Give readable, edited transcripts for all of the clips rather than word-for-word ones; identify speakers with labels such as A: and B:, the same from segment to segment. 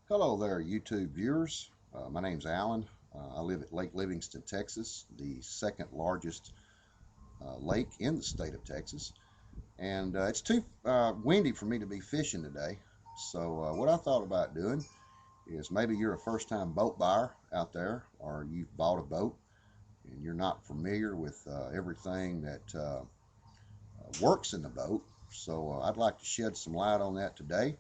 A: Hello there, YouTube viewers. My name's Alan. I live at Lake Livingston, Texas, the second largest lake in the state of Texas. And it's too windy for me to be fishing today. So, what I thought about doing is maybe you're a first time boat buyer out there, or you've bought a boat and you're not familiar with everything that works in the boat. So, I'd like to shed some light on that today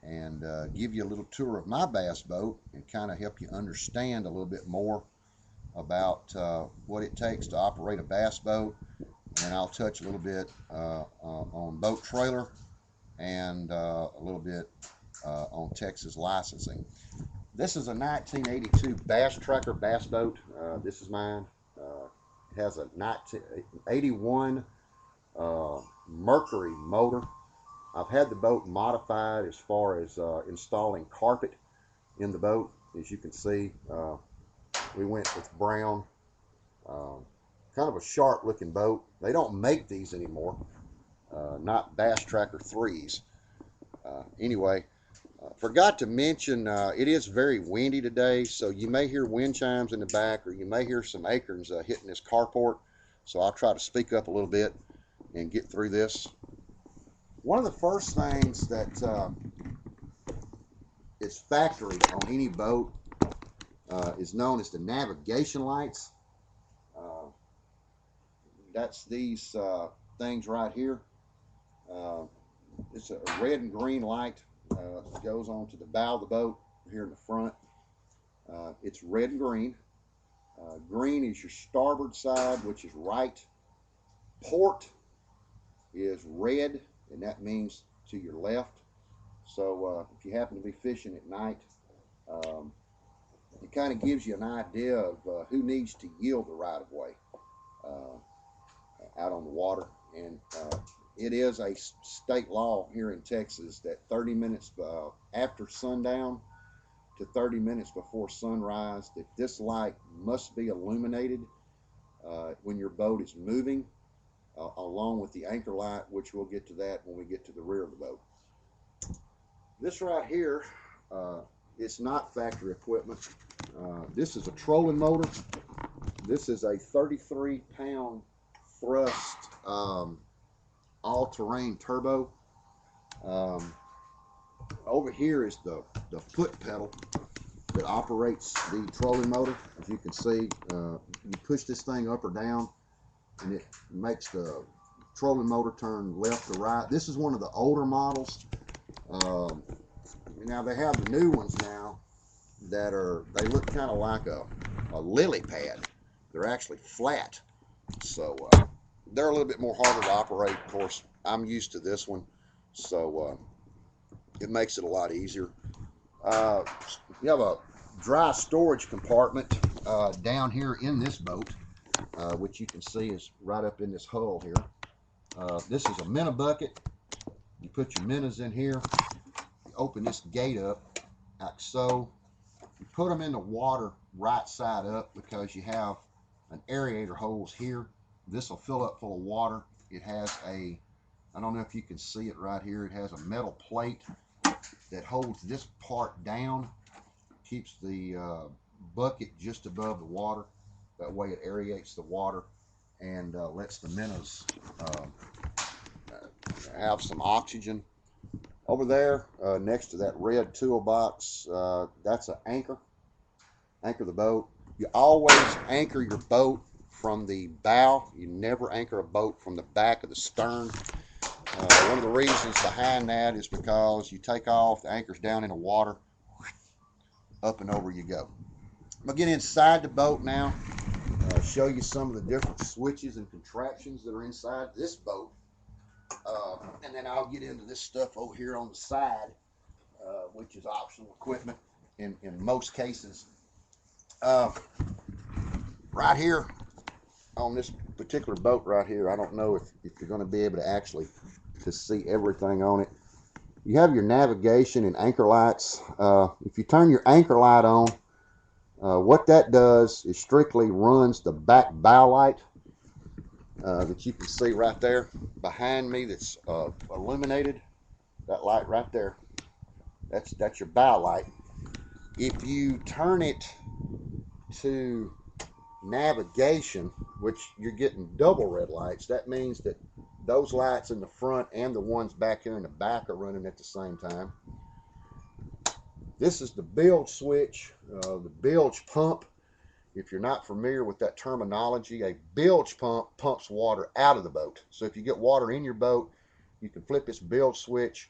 A: and give you a little tour of my bass boat and kind of help you understand a little bit more about what it takes to operate a bass boat. And I'll touch a little bit on boat trailer and a little bit on Texas licensing. This is a 1982 Bass Tracker bass boat. This is mine. It has a 1981 Mercury motor. I've had the boat modified as far as installing carpet in the boat. As you can see, we went with brown, kind of a sharp looking boat. They don't make these anymore, not Bass Tracker 3s. Anyway, forgot to mention it is very windy today, so you may hear wind chimes in the back, or you may hear some acorns hitting this carport. So I'll try to speak up a little bit and get through this. One of the first things that is factory on any boat is known as the navigation lights. Uh, that's these things right here. Uh, it's a red and green light that goes on to the bow of the boat here in the front. It's red and green. Green is your starboard side, which is right. Port is red, and that means to your left. So if you happen to be fishing at night, um, it kind of gives you an idea of who needs to yield the right of way out on the water. And it is a state law here in Texas that 30 minutes after sundown to 30 minutes before sunrise, that this light must be illuminated when your boat is moving, along with the anchor light, which we'll get to that when we get to the rear of the boat. This right here, it's not factory equipment. This is a trolling motor. This is a 33-pound thrust all-terrain turbo. Over here is the foot pedal that operates the trolling motor. As you can see, you push this thing up or down, and it makes the trolling motor turn left to right. This is one of the older models. Now they have the new ones now that they look kind of like a lily pad. They're actually flat, so they're a little bit more harder to operate. Of course, I'm used to this one, so it makes it a lot easier. You have a dry storage compartment down here in this boat, which you can see is right up in this hull here. This is a minnow bucket. You put your minnows in here. You open this gate up like so. You put them in the water right side up because you have an aerator hose here. This will fill up full of water. It has I don't know if you can see it right here. It has a metal plate that holds this part down, keeps the bucket just above the water. That way it aerates the water and lets the minnows have some oxygen. Over there, next to that red toolbox, that's an anchor. Anchor the boat. You always anchor your boat from the bow. You never anchor a boat from the back of the stern. One of the reasons behind that is because you take off, the anchor's down in the water, up and over you go. I'm going to get inside the boat now, show you some of the different switches and contraptions that are inside this boat. And then I'll get into this stuff over here on the side, which is optional equipment in most cases. Right here on this particular boat right here, I don't know if you're going to be able to actually to see everything on it. You have your navigation and anchor lights. If you turn your anchor light on, what that does is strictly runs the back bow light that you can see right there behind me that's illuminated. That light right there, that's your bow light. If you turn it to navigation, which you're getting double red lights, that means that those lights in the front and the ones back here in the back are running at the same time. This is the bilge switch, the bilge pump. If you're not familiar with that terminology, a bilge pump pumps water out of the boat. So if you get water in your boat, you can flip this bilge switch,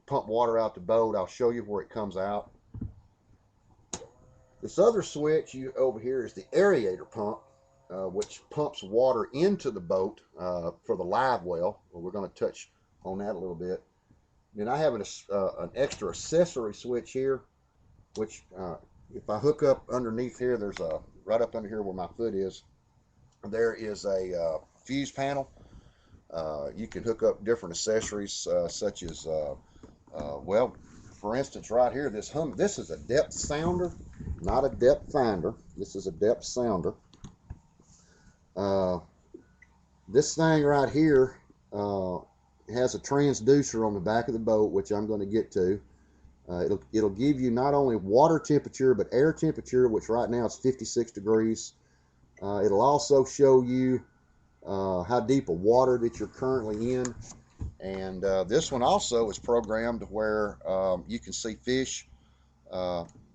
A: pump water out the boat. I'll show you where it comes out. This other switch over here is the aerator pump, which pumps water into the boat for the live well. We're going to touch on that a little bit. Then I have an extra accessory switch here, which if I hook up underneath here, there's a right up under here where my foot is, there is a fuse panel. You can hook up different accessories such as, well, for instance, right here, this is a depth sounder, not a depth finder. This is a depth sounder. This thing right here has a transducer on the back of the boat, which I'm going to get to. It'll give you not only water temperature, but air temperature, which right now is 56 degrees. It'll also show you how deep of water that you're currently in. And this one also is programmed where you can see fish,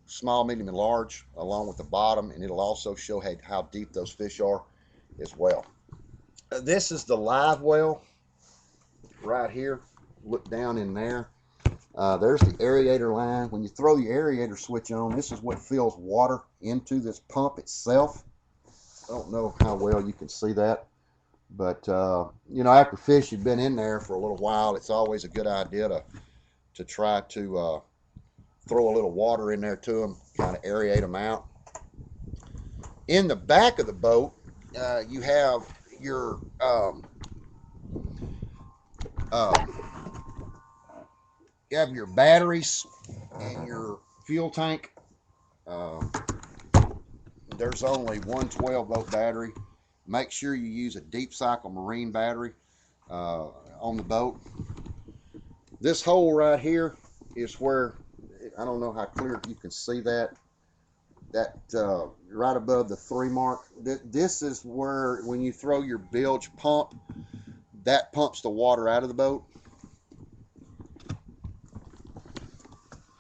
A: small, medium, and large, along with the bottom, and it'll also show how deep those fish are as well. This is the live well right here. Look down in there. There's the aerator line. When you throw the aerator switch on, this is what fills water into this pump itself. I don't know how well you can see that, but you know, after fish have been in there for a little while, it's always a good idea to try to throw a little water in there to them, kind of aerate them out. In the back of the boat, you have your batteries and your fuel tank. There's only one 12-volt battery. Make sure you use a deep cycle marine battery on the boat. This hole right here is where, I don't know how clear you can see that right above the 3 mark. This is where, when you throw your bilge pump, that pumps the water out of the boat.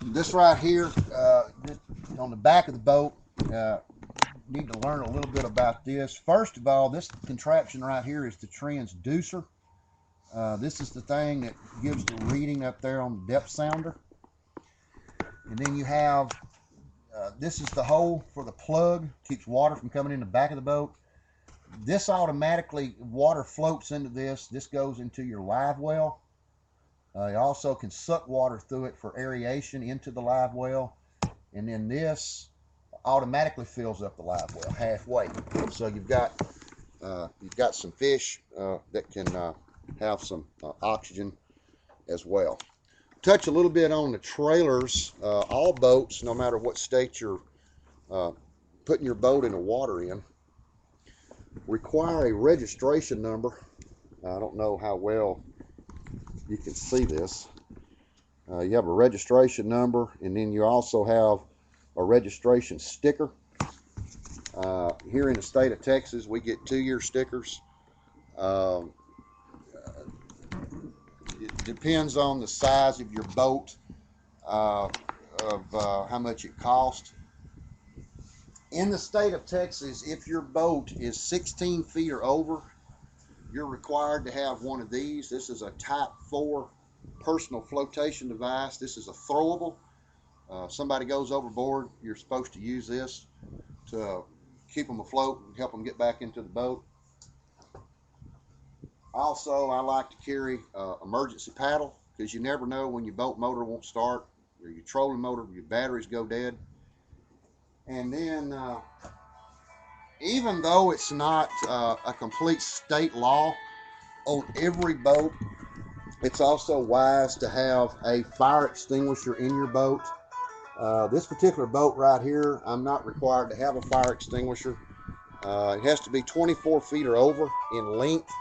A: This right here, on the back of the boat, need to learn a little bit about this. First of all, this contraption right here is the transducer. This is the thing that gives the reading up there on the depth sounder. And then you have, this is the hole for the plug, keeps water from coming in the back of the boat. This automatically, water floats into this. This goes into your live well. You also can suck water through it for aeration into the live well. And then this automatically fills up the live well halfway. So you've got some fish that can have some oxygen as well. Touch a little bit on the trailers. All boats, no matter what state you're putting your boat in the water in, require a registration number. I don't know how well you can see this. You have a registration number, and then you also have a registration sticker. Here in the state of Texas, we get 2-year stickers. It depends on the size of your boat, of how much it costs. In the state of Texas, if your boat is 16 feet or over, you're required to have one of these. This is a Type 4 personal flotation device. This is a throwable. Somebody goes overboard, you're supposed to use this to keep them afloat and help them get back into the boat. Also, I like to carry emergency paddle, because you never know when your boat motor won't start, or your trolling motor, your batteries go dead. And then, even though it's not a complete state law on every boat, it's also wise to have a fire extinguisher in your boat. This particular boat right here, I'm not required to have a fire extinguisher. It has to be 24 feet or over in length,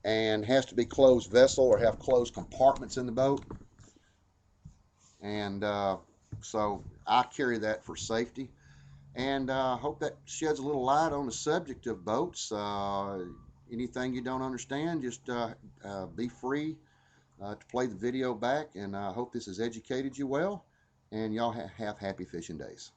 A: and has to be closed vessel or have closed compartments in the boat. And So I carry that for safety, and hope that sheds a little light on the subject of boats. Anything you don't understand, just be free to play the video back, and I hope this has educated you well, and y'all have happy fishing days.